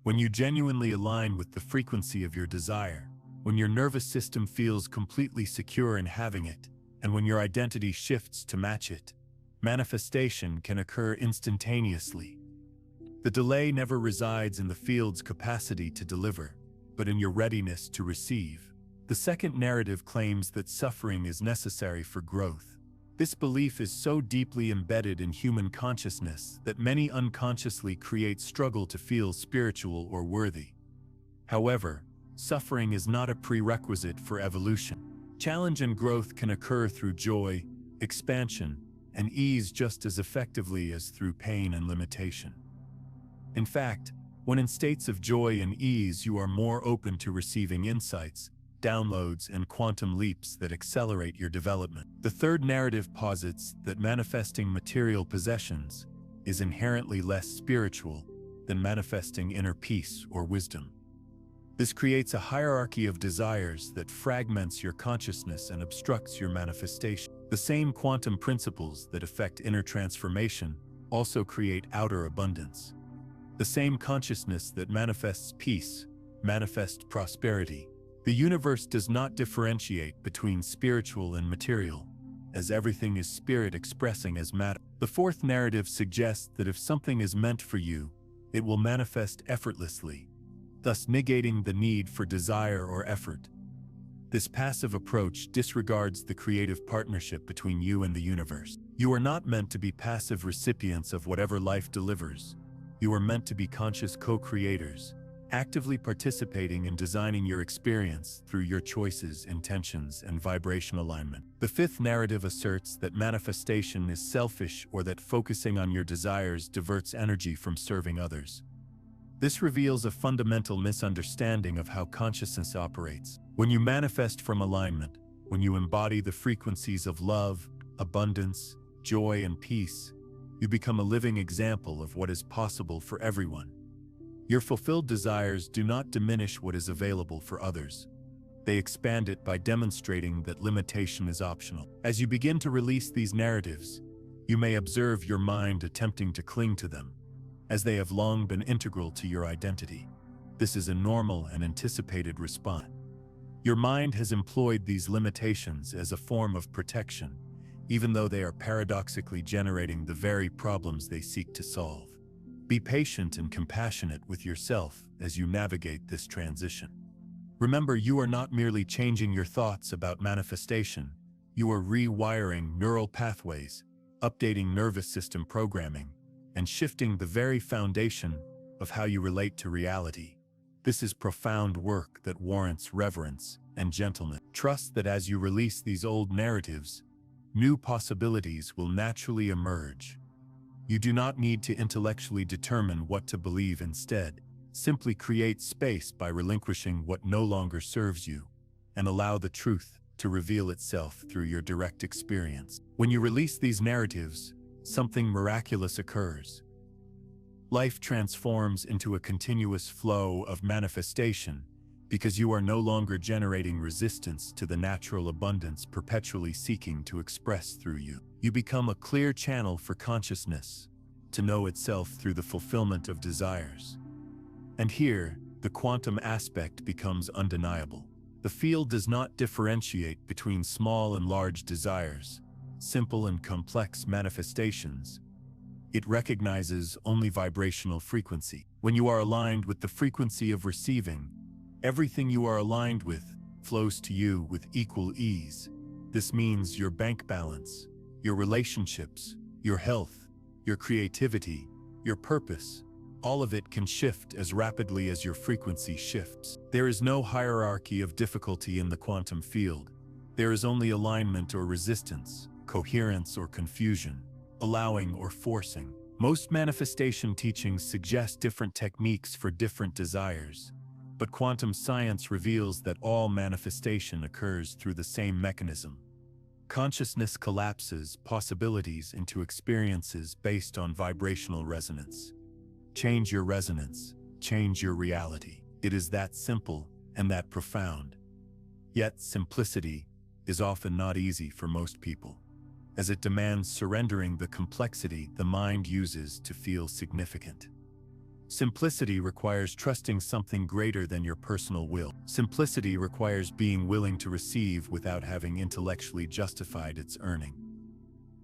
When you genuinely align with the frequency of your desire, when your nervous system feels completely secure in having it, and when your identity shifts to match it, manifestation can occur instantaneously. The delay never resides in the field's capacity to deliver, but in your readiness to receive. The second narrative claims that suffering is necessary for growth. This belief is so deeply embedded in human consciousness that many unconsciously create struggle to feel spiritual or worthy. However, suffering is not a prerequisite for evolution. Challenge and growth can occur through joy, expansion, and ease just as effectively as through pain and limitation. In fact, when in states of joy and ease, you are more open to receiving insights, downloads, and quantum leaps that accelerate your development. The third narrative posits that manifesting material possessions is inherently less spiritual than manifesting inner peace or wisdom. This creates a hierarchy of desires that fragments your consciousness and obstructs your manifestation. The same quantum principles that affect inner transformation also create outer abundance. The same consciousness that manifests peace manifests prosperity. The universe does not differentiate between spiritual and material, as everything is spirit expressing as matter. The fourth narrative suggests that if something is meant for you, it will manifest effortlessly, thus negating the need for desire or effort. This passive approach disregards the creative partnership between you and the universe. You are not meant to be passive recipients of whatever life delivers. You are meant to be conscious co-creators, actively participating in designing your experience through your choices, intentions, and vibration alignment. The fifth narrative asserts that manifestation is selfish or that focusing on your desires diverts energy from serving others. This reveals a fundamental misunderstanding of how consciousness operates. When you manifest from alignment, when you embody the frequencies of love, abundance, joy, and peace, you become a living example of what is possible for everyone. Your fulfilled desires do not diminish what is available for others. They expand it by demonstrating that limitation is optional. As you begin to release these narratives, you may observe your mind attempting to cling to them, as they have long been integral to your identity. This is a normal and anticipated response. Your mind has employed these limitations as a form of protection, even though they are paradoxically generating the very problems they seek to solve. Be patient and compassionate with yourself as you navigate this transition. Remember, you are not merely changing your thoughts about manifestation, you are rewiring neural pathways, updating nervous system programming, and shifting the very foundation of how you relate to reality. This is profound work that warrants reverence and gentleness. Trust that as you release these old narratives, new possibilities will naturally emerge. You do not need to intellectually determine what to believe. Instead, simply create space by relinquishing what no longer serves you, and allow the truth to reveal itself through your direct experience. When you release these narratives, something miraculous occurs. Life transforms into a continuous flow of manifestation because you are no longer generating resistance to the natural abundance perpetually seeking to express through you. You become a clear channel for consciousness to know itself through the fulfillment of desires. And here, the quantum aspect becomes undeniable. The field does not differentiate between small and large desires, simple and complex manifestations. It recognizes only vibrational frequency. When you are aligned with the frequency of receiving, everything you are aligned with flows to you with equal ease. This means your bank balance, your relationships, your health, your creativity, your purpose, all of it can shift as rapidly as your frequency shifts. There is no hierarchy of difficulty in the quantum field. There is only alignment or resistance, coherence or confusion, allowing or forcing. Most manifestation teachings suggest different techniques for different desires, but quantum science reveals that all manifestation occurs through the same mechanism. Consciousness collapses possibilities into experiences based on vibrational resonance. Change your resonance, change your reality. It is that simple and that profound. Yet simplicity is often not easy for most people, as it demands surrendering the complexity the mind uses to feel significant. Simplicity requires trusting something greater than your personal will. Simplicity requires being willing to receive without having intellectually justified its earning.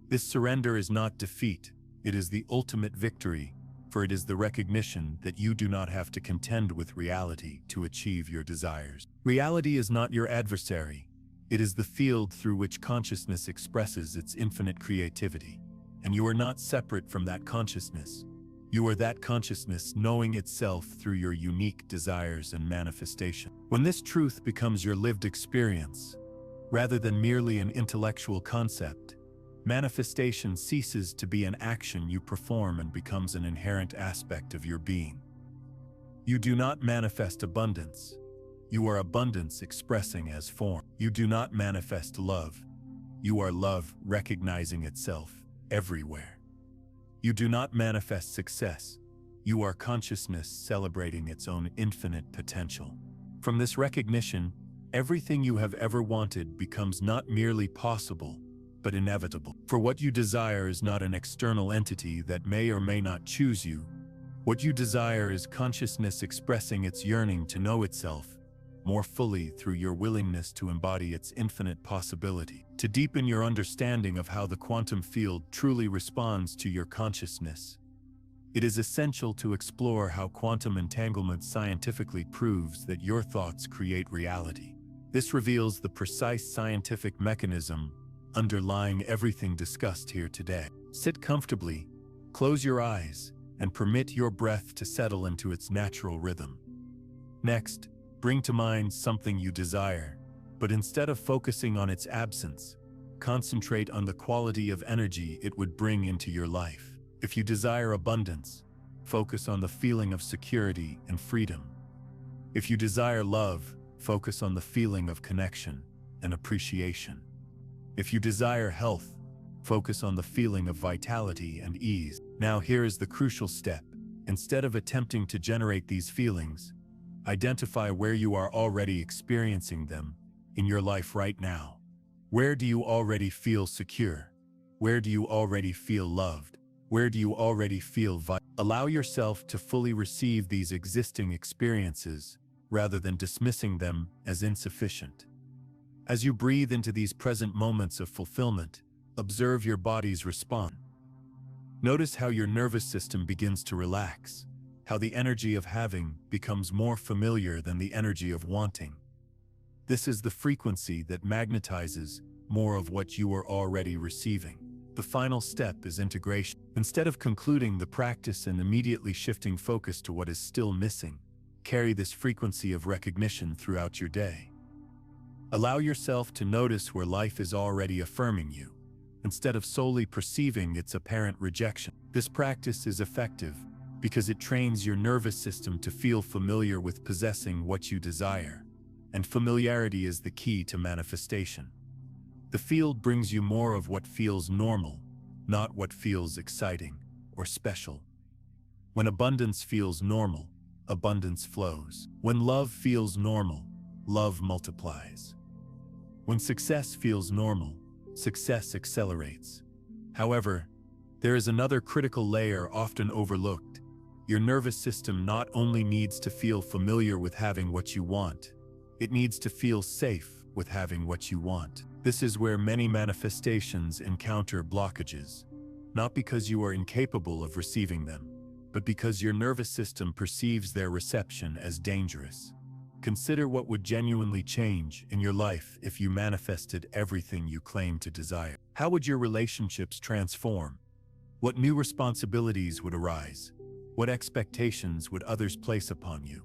This surrender is not defeat, it is the ultimate victory, for it is the recognition that you do not have to contend with reality to achieve your desires. Reality is not your adversary. It is the field through which consciousness expresses its infinite creativity, and you are not separate from that consciousness. You are that consciousness knowing itself through your unique desires and manifestation. When this truth becomes your lived experience, rather than merely an intellectual concept, manifestation ceases to be an action you perform and becomes an inherent aspect of your being. You do not manifest abundance. You are abundance expressing as form. You do not manifest love. You are love recognizing itself everywhere. You do not manifest success. You are consciousness celebrating its own infinite potential. From this recognition, everything you have ever wanted becomes not merely possible, but inevitable. For what you desire is not an external entity that may or may not choose you. What you desire is consciousness expressing its yearning to know itself more fully through your willingness to embody its infinite possibility. To deepen your understanding of how the quantum field truly responds to your consciousness, it is essential to explore how quantum entanglement scientifically proves that your thoughts create reality. This reveals the precise scientific mechanism underlying everything discussed here today. Sit comfortably, close your eyes, and permit your breath to settle into its natural rhythm. Next, bring to mind something you desire, but instead of focusing on its absence, concentrate on the quality of energy it would bring into your life. If you desire abundance, focus on the feeling of security and freedom. If you desire love, focus on the feeling of connection and appreciation. If you desire health, focus on the feeling of vitality and ease. Now here is the crucial step. Instead of attempting to generate these feelings, identify where you are already experiencing them in your life right now. Where do you already feel secure? Where do you already feel loved? Where do you already feel vital? Allow yourself to fully receive these existing experiences rather than dismissing them as insufficient. As you breathe into these present moments of fulfillment, observe your body's response. Notice how your nervous system begins to relax, how the energy of having becomes more familiar than the energy of wanting. This is the frequency that magnetizes more of what you are already receiving. The final step is integration. Instead of concluding the practice and immediately shifting focus to what is still missing, carry this frequency of recognition throughout your day. Allow yourself to notice where life is already affirming you, instead of solely perceiving its apparent rejection. This practice is effective because it trains your nervous system to feel familiar with possessing what you desire, and familiarity is the key to manifestation. The field brings you more of what feels normal, not what feels exciting or special. When abundance feels normal, abundance flows. When love feels normal, love multiplies. When success feels normal, success accelerates. However, there is another critical layer often overlooked. Your nervous system not only needs to feel familiar with having what you want, it needs to feel safe with having what you want. This is where many manifestations encounter blockages, not because you are incapable of receiving them, but because your nervous system perceives their reception as dangerous. Consider what would genuinely change in your life if you manifested everything you claim to desire. How would your relationships transform? What new responsibilities would arise? What expectations would others place upon you?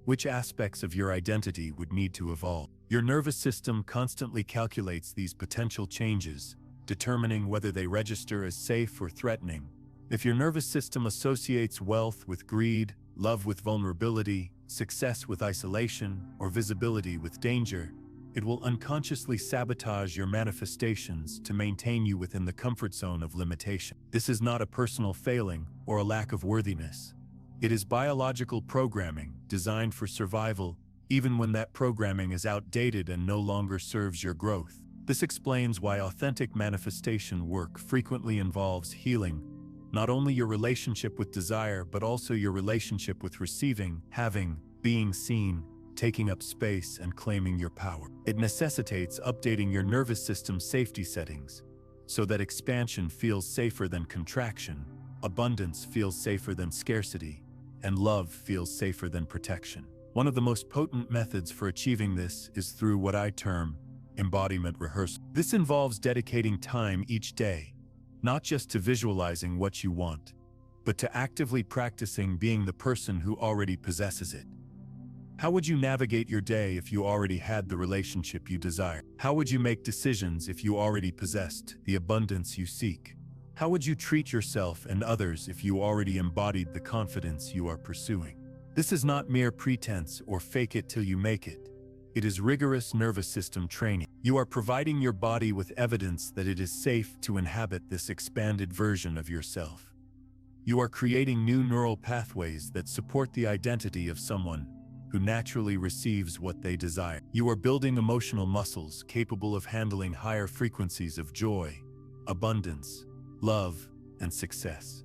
Which aspects of your identity would need to evolve? Your nervous system constantly calculates these potential changes, determining whether they register as safe or threatening. If your nervous system associates wealth with greed, love with vulnerability, success with isolation, or visibility with danger, it will unconsciously sabotage your manifestations to maintain you within the comfort zone of limitation. This is not a personal failing or a lack of worthiness. It is biological programming designed for survival, even when that programming is outdated and no longer serves your growth. This explains why authentic manifestation work frequently involves healing, Not only your relationship with desire, but also your relationship with receiving, having, being seen, taking up space, and claiming your power. It necessitates updating your nervous system's safety settings so that expansion feels safer than contraction, abundance feels safer than scarcity, and love feels safer than protection. One of the most potent methods for achieving this is through what I term embodiment rehearsal. This involves dedicating time each day, not just to visualizing what you want, but to actively practicing being the person who already possesses it. How would you navigate your day if you already had the relationship you desire? How would you make decisions if you already possessed the abundance you seek? How would you treat yourself and others if you already embodied the confidence you are pursuing? This is not mere pretense or fake it till you make it. It is rigorous nervous system training. You are providing your body with evidence that it is safe to inhabit this expanded version of yourself. You are creating new neural pathways that support the identity of someone who naturally receives what they desire. You are building emotional muscles capable of handling higher frequencies of joy, abundance, love, and success.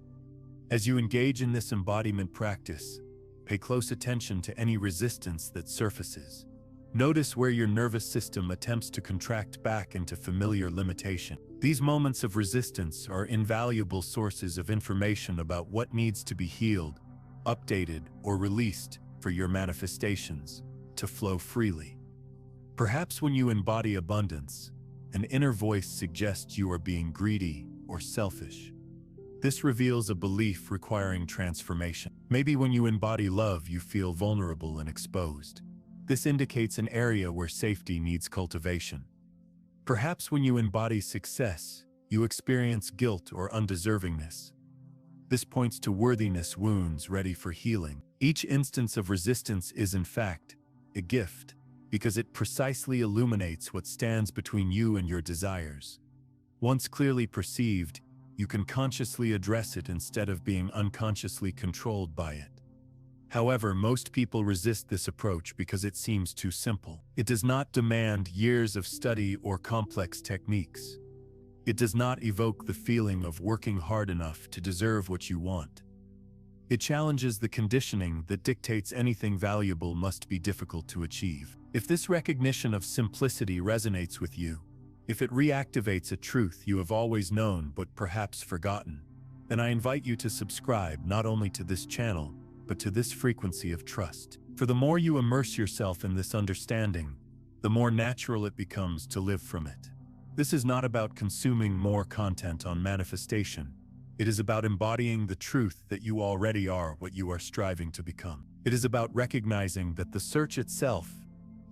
As you engage in this embodiment practice, pay close attention to any resistance that surfaces. Notice where your nervous system attempts to contract back into familiar limitation. These moments of resistance are invaluable sources of information about what needs to be healed, updated, or released for your manifestations to flow freely. Perhaps when you embody abundance, an inner voice suggests you are being greedy or selfish. This reveals a belief requiring transformation. Maybe when you embody love, you feel vulnerable and exposed. This indicates an area where safety needs cultivation. Perhaps when you embody success, you experience guilt or undeservingness. This points to worthiness wounds ready for healing. Each instance of resistance is, in fact, a gift, because it precisely illuminates what stands between you and your desires. Once clearly perceived, you can consciously address it instead of being unconsciously controlled by it. However, most people resist this approach because it seems too simple. It does not demand years of study or complex techniques. It does not evoke the feeling of working hard enough to deserve what you want. It challenges the conditioning that dictates anything valuable must be difficult to achieve. If this recognition of simplicity resonates with you, if it reactivates a truth you have always known but perhaps forgotten, then I invite you to subscribe not only to this channel, but to this frequency of trust. For the more you immerse yourself in this understanding, the more natural it becomes to live from it. This is not about consuming more content on manifestation. It is about embodying the truth that you already are what you are striving to become. It is about recognizing that the search itself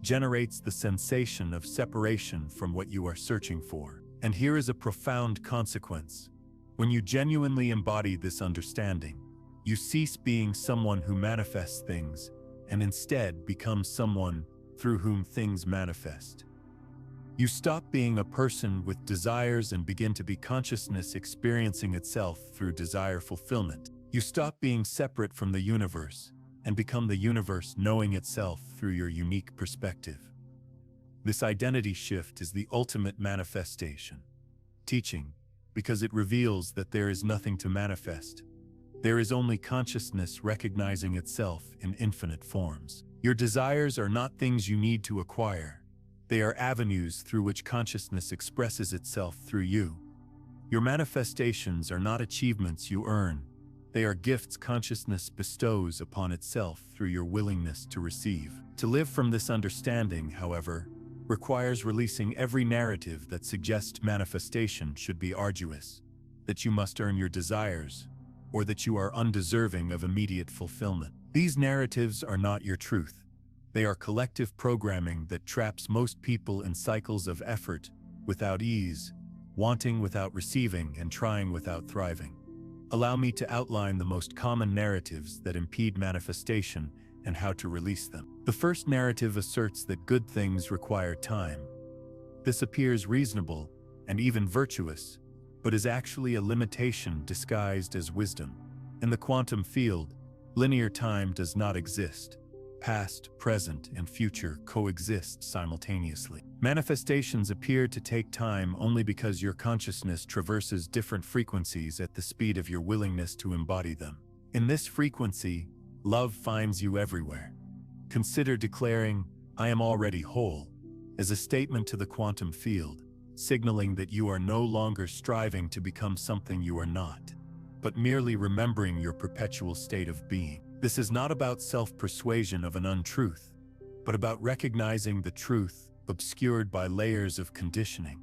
generates the sensation of separation from what you are searching for. And here is a profound consequence. When you genuinely embody this understanding, you cease being someone who manifests things and instead become someone through whom things manifest. You stop being a person with desires and begin to be consciousness experiencing itself through desire fulfillment. You stop being separate from the universe and become the universe knowing itself through your unique perspective. This identity shift is the ultimate manifestation teaching, because it reveals that there is nothing to manifest. There is only consciousness recognizing itself in infinite forms. Your desires are not things you need to acquire. They are avenues through which consciousness expresses itself through you. Your manifestations are not achievements you earn. They are gifts consciousness bestows upon itself through your willingness to receive. To live from this understanding, however, requires releasing every narrative that suggests manifestation should be arduous, that you must earn your desires, or that you are undeserving of immediate fulfillment. These narratives are not your truth. They are collective programming that traps most people in cycles of effort without ease, wanting without receiving, and trying without thriving. Allow me to outline the most common narratives that impede manifestation and how to release them. The first narrative asserts that good things require time. This appears reasonable and even virtuous, but is actually a limitation disguised as wisdom. In the quantum field, linear time does not exist. past, present, and future coexist simultaneously. Manifestations appear to take time only because your consciousness traverses different frequencies at the speed of your willingness to embody them. In this frequency, love finds you everywhere. Consider declaring, "I am already whole," as a statement to the quantum field, signaling that you are no longer striving to become something you are not, but merely remembering your perpetual state of being. This is not about self-persuasion of an untruth, but about recognizing the truth obscured by layers of conditioning.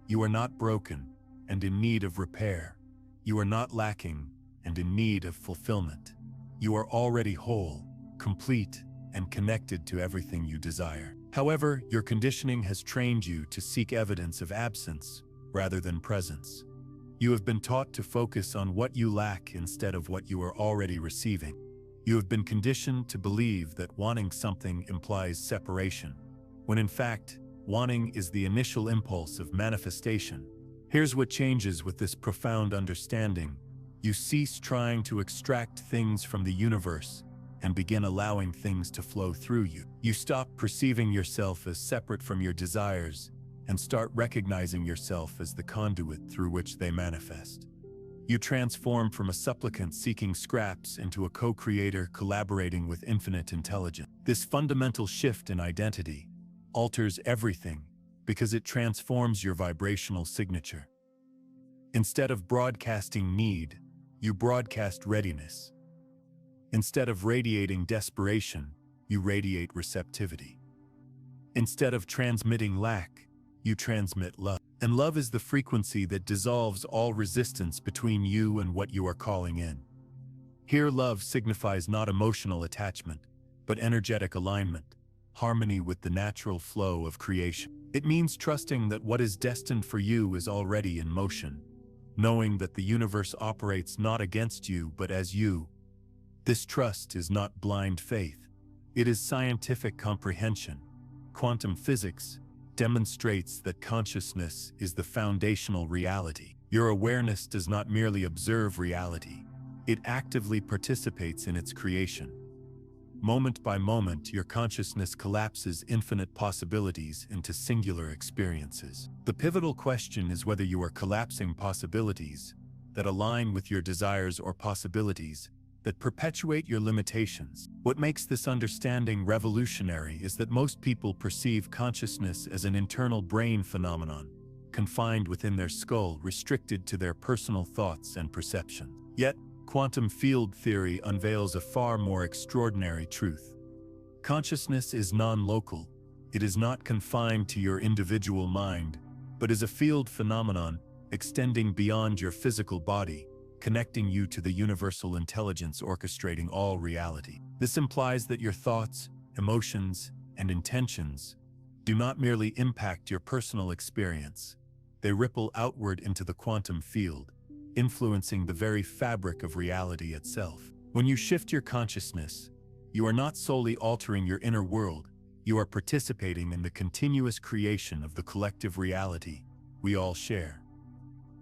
You are not broken and in need of repair. You are not lacking and in need of fulfillment. You are already whole, complete, and connected to everything you desire. However, your conditioning has trained you to seek evidence of absence rather than presence. You have been taught to focus on what you lack instead of what you are already receiving. You have been conditioned to believe that wanting something implies separation, when in fact, wanting is the initial impulse of manifestation. Here's what changes with this profound understanding. You cease trying to extract things from the universe and begin allowing things to flow through you. You stop perceiving yourself as separate from your desires and start recognizing yourself as the conduit through which they manifest. You transform from a supplicant seeking scraps into a co-creator collaborating with infinite intelligence. This fundamental shift in identity alters everything because it transforms your vibrational signature. Instead of broadcasting need, you broadcast readiness. Instead of radiating desperation, you radiate receptivity. Instead of transmitting lack, you transmit love. And love is the frequency that dissolves all resistance between you and what you are calling in. Here, love signifies not emotional attachment, but energetic alignment, harmony with the natural flow of creation. It means trusting that what is destined for you is already in motion, knowing that the universe operates not against you but as you. This trust is not blind faith. It is scientific comprehension. Quantum physics demonstrates that consciousness is the foundational reality. Your awareness does not merely observe reality, it actively participates in its creation. Moment by moment, your consciousness collapses infinite possibilities into singular experiences. The pivotal question is whether you are collapsing possibilities that align with your desires or possibilities that perpetuate your limitations. What makes this understanding revolutionary is that most people perceive consciousness as an internal brain phenomenon, confined within their skull, restricted to their personal thoughts and perceptions. Yet, quantum field theory unveils a far more extraordinary truth. Consciousness is non-local. It is not confined to your individual mind, but is a field phenomenon extending beyond your physical body, connecting you to the universal intelligence orchestrating all reality. This implies that your thoughts, emotions, and intentions do not merely impact your personal experience. They ripple outward into the quantum field, influencing the very fabric of reality itself. When you shift your consciousness, you are not solely altering your inner world, you are participating in the continuous creation of the collective reality we all share.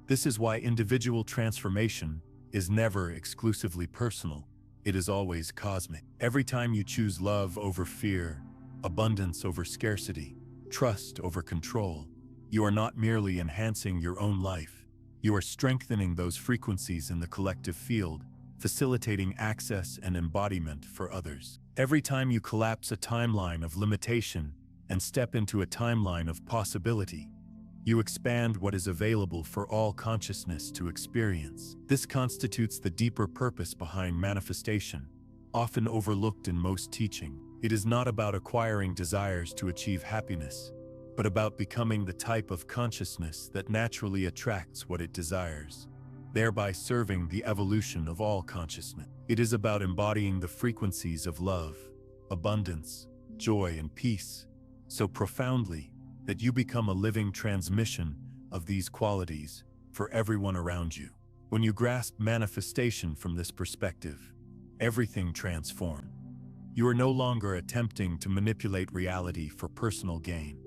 This is why individual transformation is never exclusively personal. It is always cosmic. Every time you choose love over fear, abundance over scarcity, trust over control, you are not merely enhancing your own life. You are strengthening those frequencies in the collective field, facilitating access and embodiment for others. Every time you collapse a timeline of limitation and step into a timeline of possibility, you expand what is available for all consciousness to experience. This constitutes the deeper purpose behind manifestation, often overlooked in most teaching. It is not about acquiring desires to achieve happiness, but about becoming the type of consciousness that naturally attracts what it desires, thereby serving the evolution of all consciousness. It is about embodying the frequencies of love, abundance, joy, and peace so profoundly that you become a living transmission of these qualities for everyone around you. When you grasp manifestation from this perspective, everything transforms. You are no longer attempting to manipulate reality for personal gain.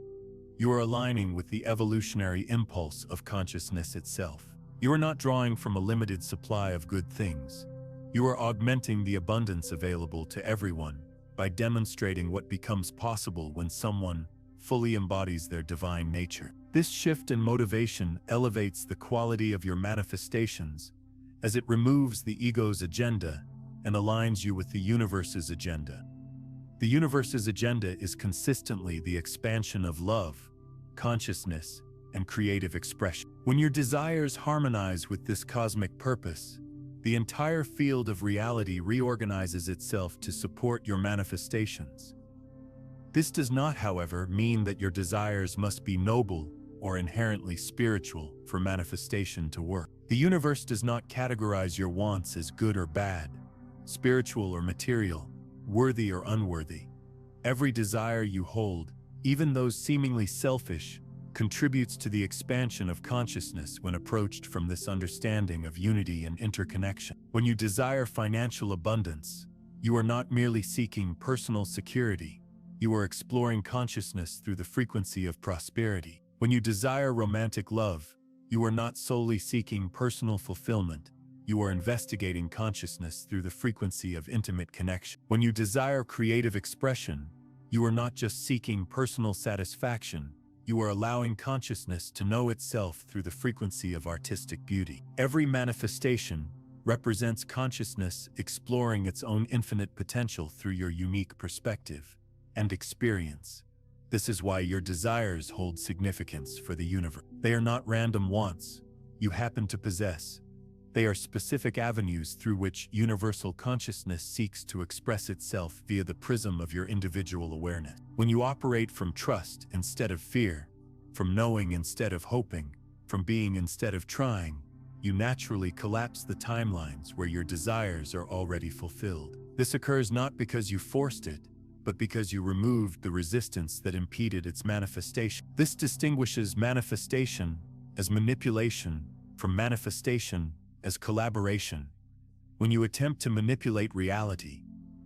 You are aligning with the evolutionary impulse of consciousness itself. You are not drawing from a limited supply of good things. You are augmenting the abundance available to everyone by demonstrating what becomes possible when someone fully embodies their divine nature. This shift in motivation elevates the quality of your manifestations as it removes the ego's agenda and aligns you with the universe's agenda. The universe's agenda is consistently the expansion of love, consciousness, and creative expression. When your desires harmonize with this cosmic purpose, the entire field of reality reorganizes itself to support your manifestations. This does not, however, mean that your desires must be noble or inherently spiritual for manifestation to work. The universe does not categorize your wants as good or bad, spiritual or material, worthy or unworthy. Every desire you hold, even those seemingly selfish, contributes to the expansion of consciousness when approached from this understanding of unity and interconnection. When you desire financial abundance, you are not merely seeking personal security, you are exploring consciousness through the frequency of prosperity. When you desire romantic love, you are not solely seeking personal fulfillment, you are investigating consciousness through the frequency of intimate connection. When you desire creative expression, you are not just seeking personal satisfaction, you are allowing consciousness to know itself through the frequency of artistic beauty. Every manifestation represents consciousness exploring its own infinite potential through your unique perspective and experience. This is why your desires hold significance for the universe. They are not random wants you happen to possess. They are specific avenues through which universal consciousness seeks to express itself via the prism of your individual awareness. When you operate from trust instead of fear, from knowing instead of hoping, from being instead of trying, you naturally collapse the timelines where your desires are already fulfilled. This occurs not because you forced it, but because you removed the resistance that impeded its manifestation. This distinguishes manifestation as manipulation from manifestation as collaboration. When you attempt to manipulate reality,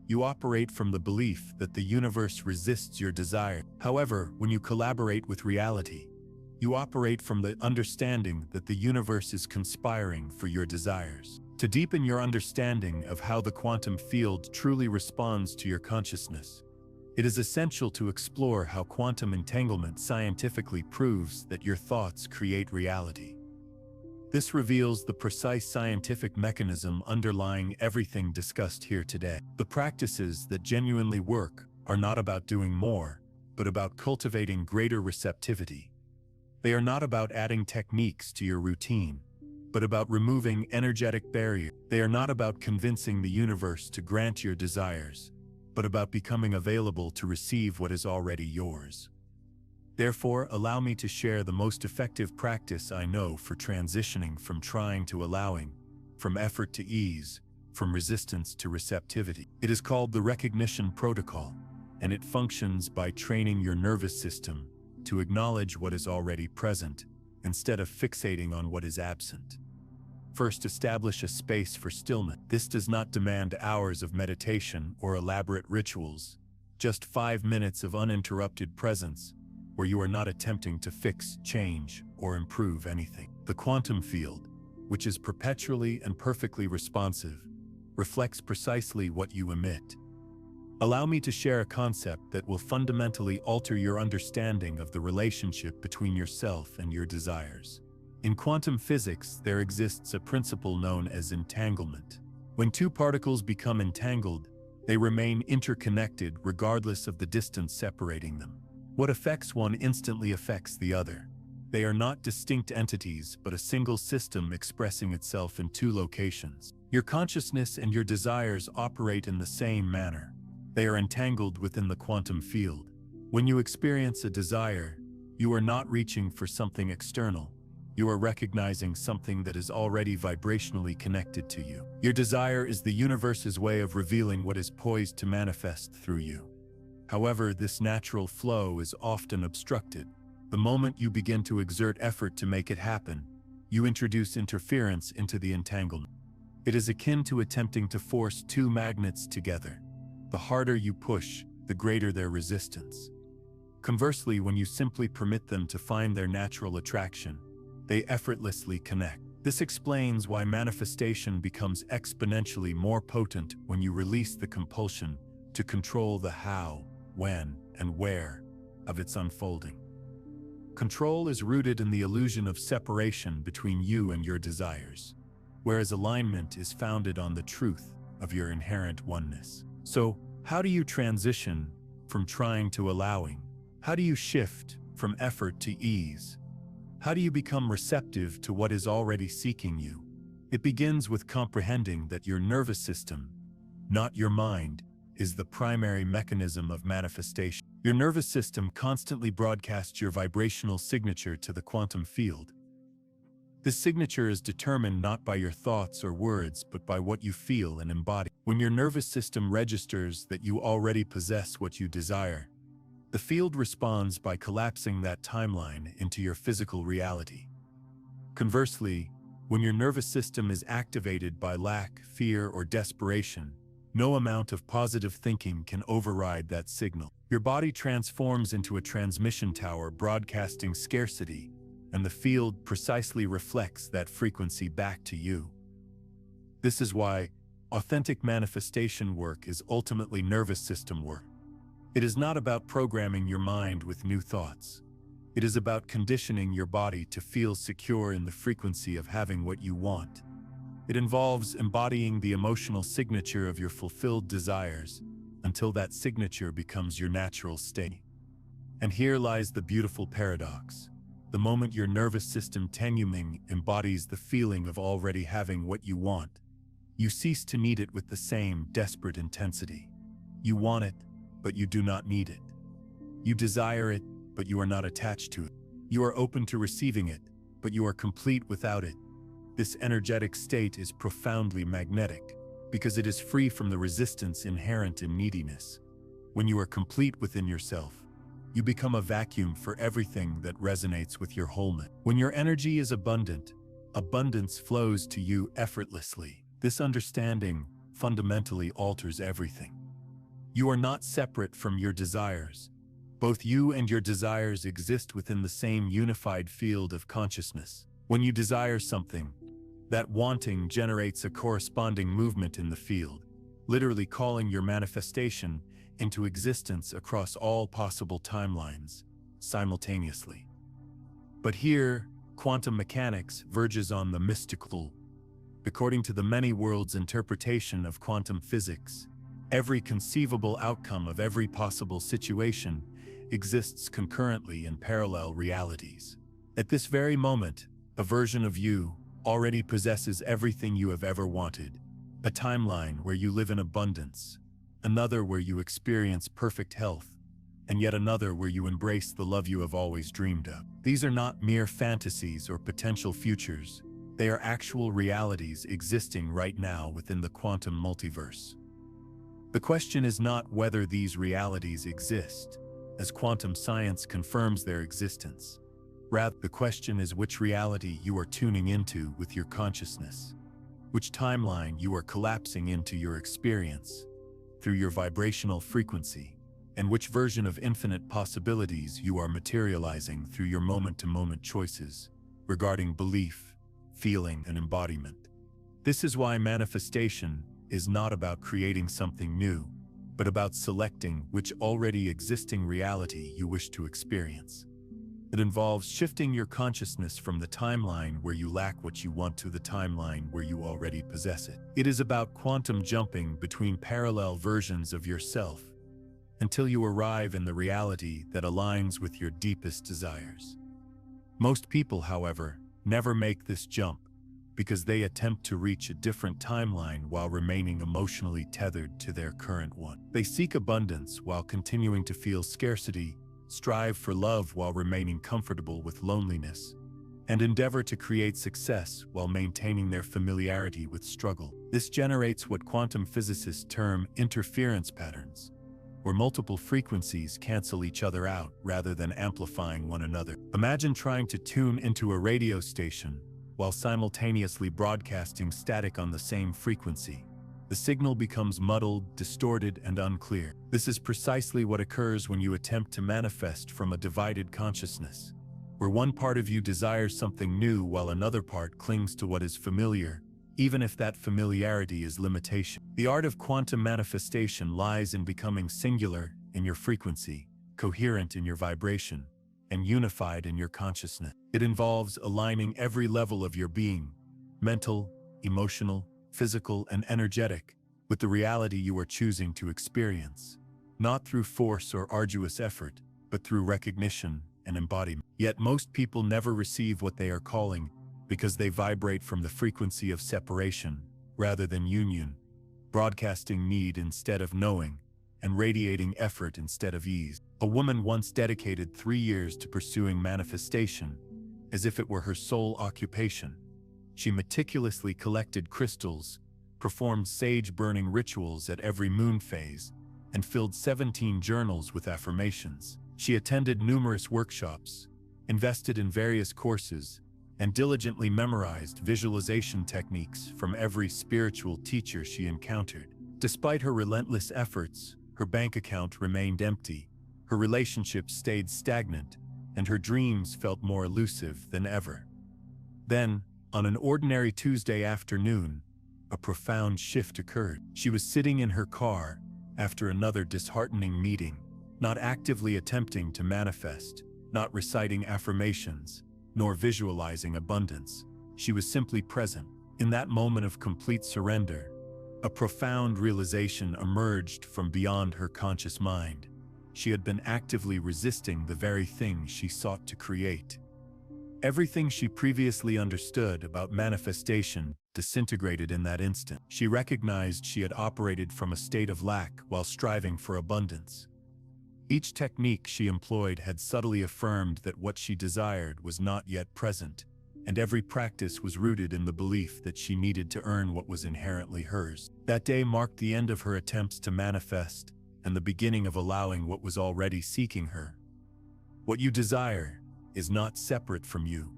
you operate from the belief that the universe resists your desire. However, when you collaborate with reality, you operate from the understanding that the universe is conspiring for your desires. To deepen your understanding of how the quantum field truly responds to your consciousness, it is essential to explore how quantum entanglement scientifically proves that your thoughts create reality. This reveals the precise scientific mechanism underlying everything discussed here today. The practices that genuinely work are not about doing more, but about cultivating greater receptivity. They are not about adding techniques to your routine, but about removing energetic barriers. They are not about convincing the universe to grant your desires, but about becoming available to receive what is already yours. Therefore, allow me to share the most effective practice I know for transitioning from trying to allowing, from effort to ease, from resistance to receptivity. It is called the recognition protocol, and it functions by training your nervous system to acknowledge what is already present instead of fixating on what is absent. First, establish a space for stillness. This does not demand hours of meditation or elaborate rituals, just 5 minutes of uninterrupted presence, where you are not attempting to fix, change, or improve anything. The quantum field, which is perpetually and perfectly responsive, reflects precisely what you emit. Allow me to share a concept that will fundamentally alter your understanding of the relationship between yourself and your desires. In quantum physics, there exists a principle known as entanglement. When two particles become entangled, they remain interconnected regardless of the distance separating them. What affects one instantly affects the other. They are not distinct entities, but a single system expressing itself in two locations. Your consciousness and your desires operate in the same manner. They are entangled within the quantum field. When you experience a desire, you are not reaching for something external. You are recognizing something that is already vibrationally connected to you. Your desire is the universe's way of revealing what is poised to manifest through you. However, this natural flow is often obstructed. The moment you begin to exert effort to make it happen, you introduce interference into the entanglement. It is akin to attempting to force two magnets together. The harder you push, the greater their resistance. Conversely, when you simply permit them to find their natural attraction, they effortlessly connect. This explains why manifestation becomes exponentially more potent when you release the compulsion to control the how, when, and where of its unfolding. Control is rooted in the illusion of separation between you and your desires, whereas alignment is founded on the truth of your inherent oneness. So, how do you transition from trying to allowing? How do you shift from effort to ease? How do you become receptive to what is already seeking you? It begins with comprehending that your nervous system, not your mind, is the primary mechanism of manifestation. Your nervous system constantly broadcasts your vibrational signature to the quantum field. This signature is determined not by your thoughts or words, but by what you feel and embody. When your nervous system registers that you already possess what you desire, the field responds by collapsing that timeline into your physical reality. Conversely, when your nervous system is activated by lack, fear, or desperation, no amount of positive thinking can override that signal. Your body transforms into a transmission tower broadcasting scarcity, and the field precisely reflects that frequency back to you. This is why authentic manifestation work is ultimately nervous system work. It is not about programming your mind with new thoughts. It is about conditioning your body to feel secure in the frequency of having what you want. It involves embodying the emotional signature of your fulfilled desires until that signature becomes your natural state. And here lies the beautiful paradox. The moment your nervous system tenuing embodies the feeling of already having what you want, you cease to need it with the same desperate intensity. You want it, but you do not need it. You desire it, but you are not attached to it. You are open to receiving it, but you are complete without it. This energetic state is profoundly magnetic because it is free from the resistance inherent in neediness. When you are complete within yourself, you become a vacuum for everything that resonates with your wholeness. When your energy is abundant, abundance flows to you effortlessly. This understanding fundamentally alters everything. You are not separate from your desires. Both you and your desires exist within the same unified field of consciousness. When you desire something, that wanting generates a corresponding movement in the field, literally calling your manifestation into existence across all possible timelines simultaneously. But here, quantum mechanics verges on the mystical. According to the many worlds interpretation of quantum physics, every conceivable outcome of every possible situation exists concurrently in parallel realities. At this very moment, a version of you already possesses everything you have ever wanted, a timeline where you live in abundance, another where you experience perfect health, and yet another where you embrace the love you have always dreamed of. These are not mere fantasies or potential futures. They are actual realities existing right now within the quantum multiverse. The question is not whether these realities exist, as quantum science confirms their existence. Rather, the question is which reality you are tuning into with your consciousness, which timeline you are collapsing into your experience through your vibrational frequency, and which version of infinite possibilities you are materializing through your moment-to-moment choices regarding belief, feeling, and embodiment. This is why manifestation is not about creating something new, but about selecting which already existing reality you wish to experience. It involves shifting your consciousness from the timeline where you lack what you want to the timeline where you already possess it. It is about quantum jumping between parallel versions of yourself until you arrive in the reality that aligns with your deepest desires. Most people, however, never make this jump because they attempt to reach a different timeline while remaining emotionally tethered to their current one. They seek abundance while continuing to feel scarcity, strive for love while remaining comfortable with loneliness, and endeavor to create success while maintaining their familiarity with struggle. This generates what quantum physicists term interference patterns, where multiple frequencies cancel each other out rather than amplifying one another. Imagine trying to tune into a radio station while simultaneously broadcasting static on the same frequency. The signal becomes muddled, distorted, and unclear. This is precisely what occurs when you attempt to manifest from a divided consciousness, where one part of you desires something new while another part clings to what is familiar, even if that familiarity is limitation. The art of quantum manifestation lies in becoming singular in your frequency, coherent in your vibration, and unified in your consciousness. It involves aligning every level of your being, mental, emotional, physical, and energetic, with the reality you are choosing to experience, not through force or arduous effort, but through recognition and embodiment. Yet most people never receive what they are calling because they vibrate from the frequency of separation rather than union, broadcasting need instead of knowing, and radiating effort instead of ease. A woman once dedicated 3 years to pursuing manifestation, as if it were her sole occupation. She meticulously collected crystals, performed sage-burning rituals at every moon phase, and filled 17 journals with affirmations. She attended numerous workshops, invested in various courses, and diligently memorized visualization techniques from every spiritual teacher she encountered. Despite her relentless efforts, her bank account remained empty, her relationships stayed stagnant, and her dreams felt more elusive than ever. Then, on an ordinary Tuesday afternoon, a profound shift occurred. She was sitting in her car after another disheartening meeting, not actively attempting to manifest, not reciting affirmations, nor visualizing abundance. She was simply present. In that moment of complete surrender, a profound realization emerged from beyond her conscious mind. She had been actively resisting the very thing she sought to create. Everything she previously understood about manifestation disintegrated in that instant. She recognized she had operated from a state of lack while striving for abundance. Each technique she employed had subtly affirmed that what she desired was not yet present, and every practice was rooted in the belief that she needed to earn what was inherently hers. That day marked the end of her attempts to manifest and the beginning of allowing what was already seeking her. What you desire is not separate from you.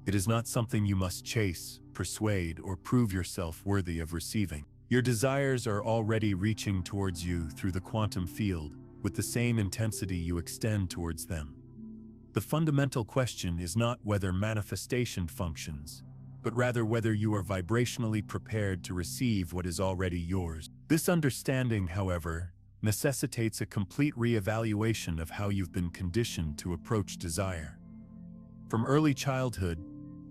It is not something you must chase, persuade, or prove yourself worthy of receiving. Your desires are already reaching towards you through the quantum field with the same intensity you extend towards them. The fundamental question is not whether manifestation functions, but rather whether you are vibrationally prepared to receive what is already yours. This understanding, however, necessitates a complete reevaluation of how you've been conditioned to approach desire. From early childhood,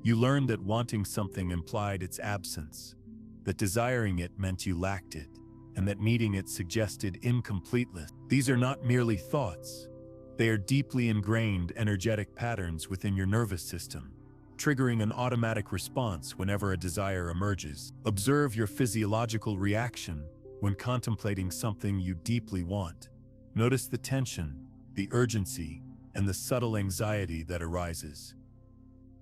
you learned that wanting something implied its absence, that desiring it meant you lacked it, and that needing it suggested incompleteness. These are not merely thoughts. They are deeply ingrained energetic patterns within your nervous system, triggering an automatic response whenever a desire emerges. Observe your physiological reaction when contemplating something you deeply want. Notice the tension, the urgency, and the subtle anxiety that arises.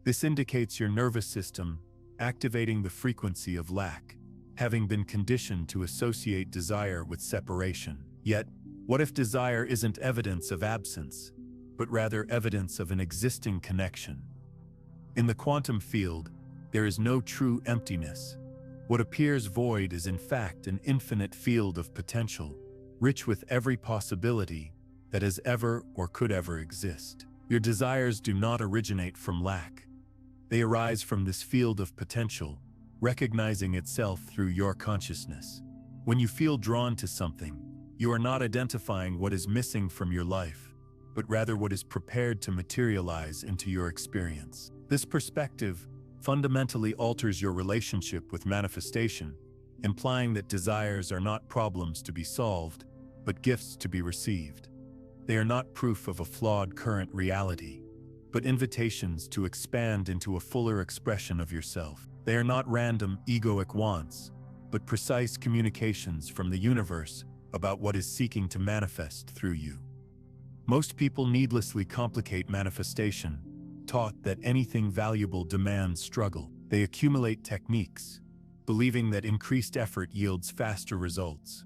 This indicates your nervous system activating the frequency of lack, having been conditioned to associate desire with separation. Yet, what if desire isn't evidence of absence, but rather evidence of an existing connection? In the quantum field, there is no true emptiness. What appears void is in fact an infinite field of potential, rich with every possibility that has ever or could ever exist. Your desires do not originate from lack. They arise from this field of potential, recognizing itself through your consciousness. When you feel drawn to something, you are not identifying what is missing from your life, but rather what is prepared to materialize into your experience. This perspective fundamentally alters your relationship with manifestation, implying that desires are not problems to be solved, but gifts to be received. They are not proof of a flawed current reality, but invitations to expand into a fuller expression of yourself. They are not random egoic wants, but precise communications from the universe about what is seeking to manifest through you. Most people needlessly complicate manifestation, taught that anything valuable demands struggle. They accumulate techniques, believing that increased effort yields faster results.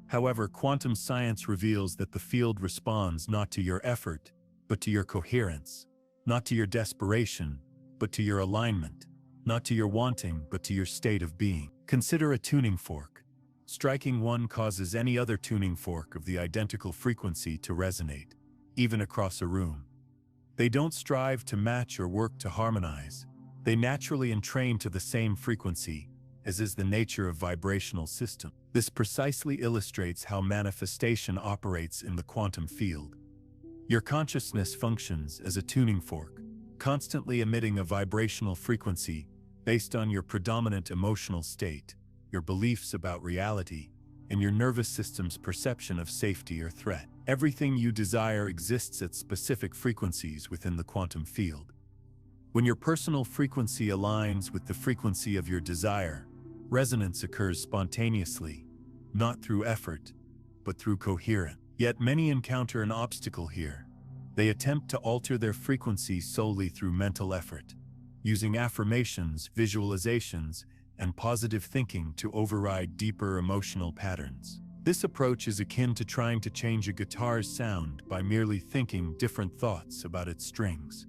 However, quantum science reveals that the field responds not to your effort, but to your coherence, not to your desperation, but to your alignment, not to your wanting, but to your state of being. Consider a tuning fork. Striking one causes any other tuning fork of the identical frequency to resonate, even across a room. They don't strive to match or work to harmonize. They naturally entrain to the same frequency, as is the nature of vibrational system. This precisely illustrates how manifestation operates in the quantum field. Your consciousness functions as a tuning fork, constantly emitting a vibrational frequency based on your predominant emotional state, your beliefs about reality, and your nervous system's perception of safety or threat. Everything you desire exists at specific frequencies within the quantum field. When your personal frequency aligns with the frequency of your desire, resonance occurs spontaneously, not through effort, but through coherence. Yet many encounter an obstacle here. They attempt to alter their frequency solely through mental effort, using affirmations, visualizations, and positive thinking to override deeper emotional patterns. This approach is akin to trying to change a guitar's sound by merely thinking different thoughts about its strings.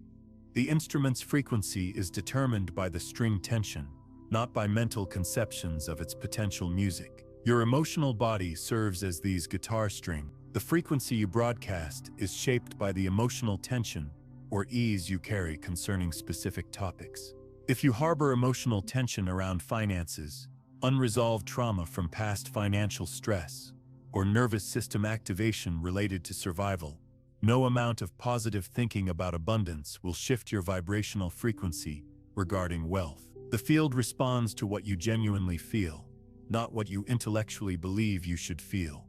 The instrument's frequency is determined by the string tension, not by mental conceptions of its potential music. Your emotional body serves as these guitar strings. The frequency you broadcast is shaped by the emotional tension or ease you carry concerning specific topics. If you harbor emotional tension around finances, unresolved trauma from past financial stress, or nervous system activation related to survival, no amount of positive thinking about abundance will shift your vibrational frequency regarding wealth. The field responds to what you genuinely feel, not what you intellectually believe you should feel.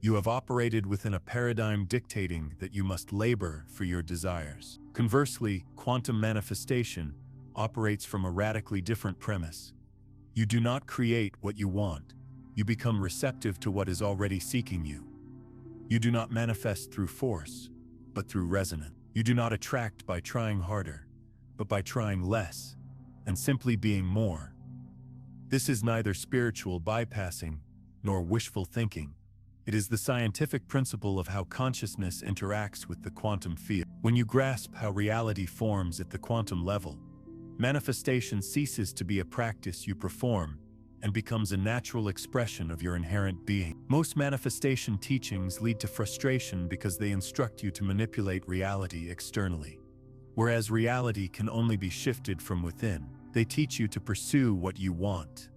You have operated within a paradigm dictating that you must labor for your desires. Conversely, quantum manifestation operates from a radically different premise. You do not create what you want. You become receptive to what is already seeking you. You do not manifest through force, but through resonance. You do not attract by trying harder, but by trying less, and simply being more. This is neither spiritual bypassing nor wishful thinking. It is the scientific principle of how consciousness interacts with the quantum field. When you grasp how reality forms at the quantum level, manifestation ceases to be a practice you perform and becomes a natural expression of your inherent being. Most manifestation teachings lead to frustration because they instruct you to manipulate reality externally. Whereas reality can only be shifted from within, they teach you to pursue what you want,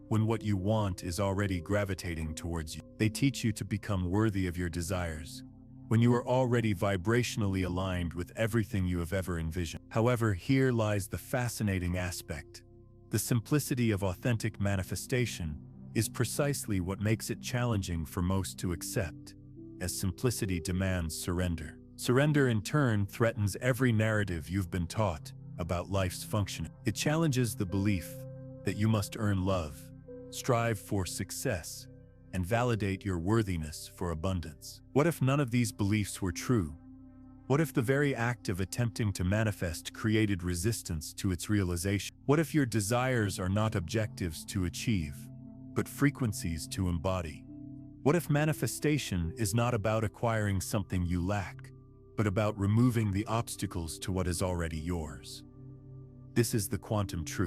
when what you want is already gravitating towards you. They teach you to become worthy of your desires, when you are already vibrationally aligned with everything you have ever envisioned. However, here lies the fascinating aspect. The simplicity of authentic manifestation is precisely what makes it challenging for most to accept, as simplicity demands surrender. Surrender, in turn, threatens every narrative you've been taught about life's functioning. It challenges the belief that you must earn love, strive for success, and validate your worthiness for abundance. What if none of these beliefs were true? What if the very act of attempting to manifest created resistance to its realization? What if your desires are not objectives to achieve, but frequencies to embody? What if manifestation is not about acquiring something you lack, but about removing the obstacles to what is already yours? This is the quantum truth.